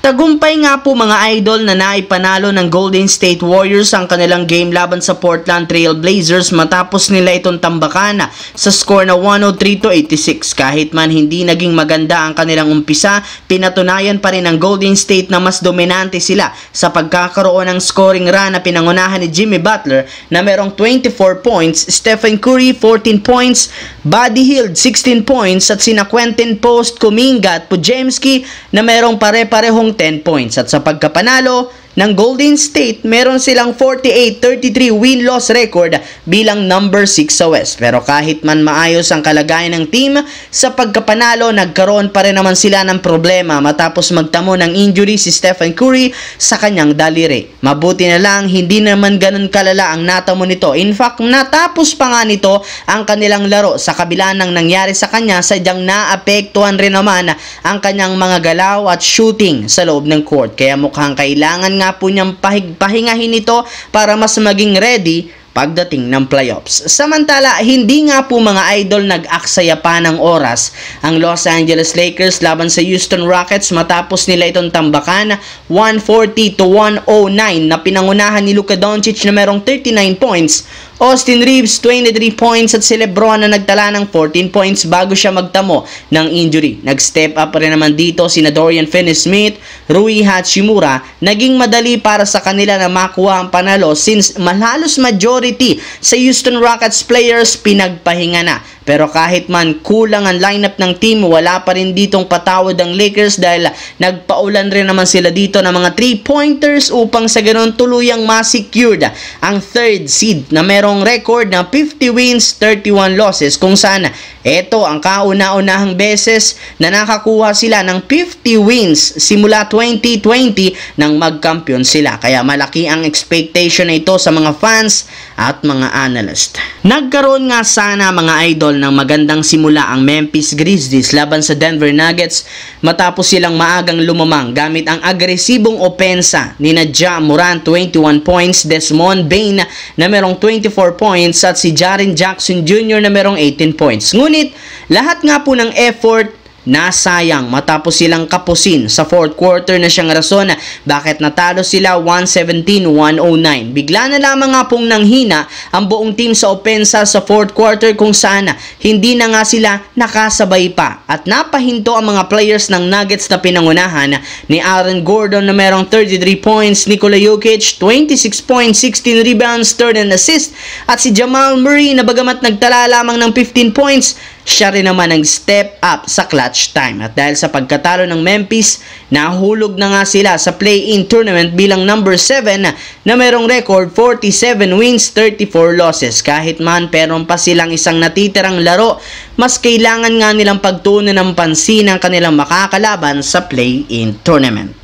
Matagumpay nga po mga idol na naipanalo ng Golden State Warriors ang kanilang game laban sa Portland Trail Blazers matapos nila itong tambakan sa score na 103-86. Kahit man hindi naging maganda ang kanilang umpisa, pinatunayan pa rin ng Golden State na mas dominante sila sa pagkakaroon ng scoring run na pinangunahan ni Jimmy Butler na merong 24 points, Stephen Curry 14 points, Buddy Hield 16 points at sina Quentin Post, Kuminga at Podziemski na merong pare-parehong 10 points. At sa pagkapanalo ng Golden State, meron silang 48-33 win-loss record bilang number 6 sa West. Pero kahit man maayos ang kalagayan ng team, sa pagkapanalo, nagkaroon pa rin naman sila ng problema matapos magtamo ng injury si Stephen Curry sa kanyang daliri. Mabuti na lang, hindi naman ganun kalala ang natamo nito. In fact, natapos pa nga nito ang kanilang laro sa kabila ng nangyari sa kanya, sadyang naapektuhan rin naman ang kanyang mga galaw at shooting sa loob ng court. Kaya mukhang kailangan nga po niyang pahingahin ito para mas maging ready pagdating ng playoffs. Samantala, hindi nga po mga idol nag-aksaya pa ng oras ang Los Angeles Lakers laban sa Houston Rockets matapos nila itong tambakan 140-109 na pinangunahan ni Luka Doncic na merong 39 points, Austin Reeves 23 points at si LeBron na nagtala ng 14 points bago siya magtamo ng injury. Nag-step up rin naman dito sina Dorian Finney-Smith, Rui Hachimura. Naging madali para sa kanila na makuha ang panalo since halos majority sa Houston Rockets players pinagpahinga na. Pero kahit man kulang ang lineup ng team, wala pa rin ditong patawad ang Lakers dahil nagpaulan rin naman sila dito ng mga 3-pointers upang sa ganoon tuluyang ma-secured ang third seed na merong record na 50 wins, 31 losses, kung saan ito ang kauna-unahang beses na nakakuha sila ng 50 wins simula 2020 nang magkampiyon sila. Kaya malaki ang expectation na ito sa mga fans at mga analyst. Nagkaroon nga sana mga idol ng magandang simula ang Memphis Grizzlies laban sa Denver Nuggets matapos silang maagang lumamang gamit ang agresibong opensa ni Ja Morant 21 points, Desmond Bane na merong 24 points at si Jaren Jackson Jr. na merong 18 points. Ngunit lahat nga po ng effort nasayang matapos silang kapusin sa fourth quarter na siyang rason bakit natalo sila 117-109. Bigla na lamang nga pong nanghina ang buong team sa opensa sa fourth quarter kung saan hindi na nga sila nakasabay pa at napahinto ang mga players ng Nuggets na pinangunahan ni Aaron Gordon na merong 33 points, Nikola Jokic 26 points, 16 rebounds, 13 assist at si Jamal Murray na bagamat nagtala lamang ng 15 points, siya rin naman ang step up sa clutch time. At dahil sa pagkatalo ng Memphis, nahulog na nga sila sa play-in tournament bilang number 7 na merong record 47 wins, 34 losses. Kahit man peron pa silang isang natitirang laro, mas kailangan nga nilang pagtuunan ng pansin ang kanilang makakalaban sa play-in tournament.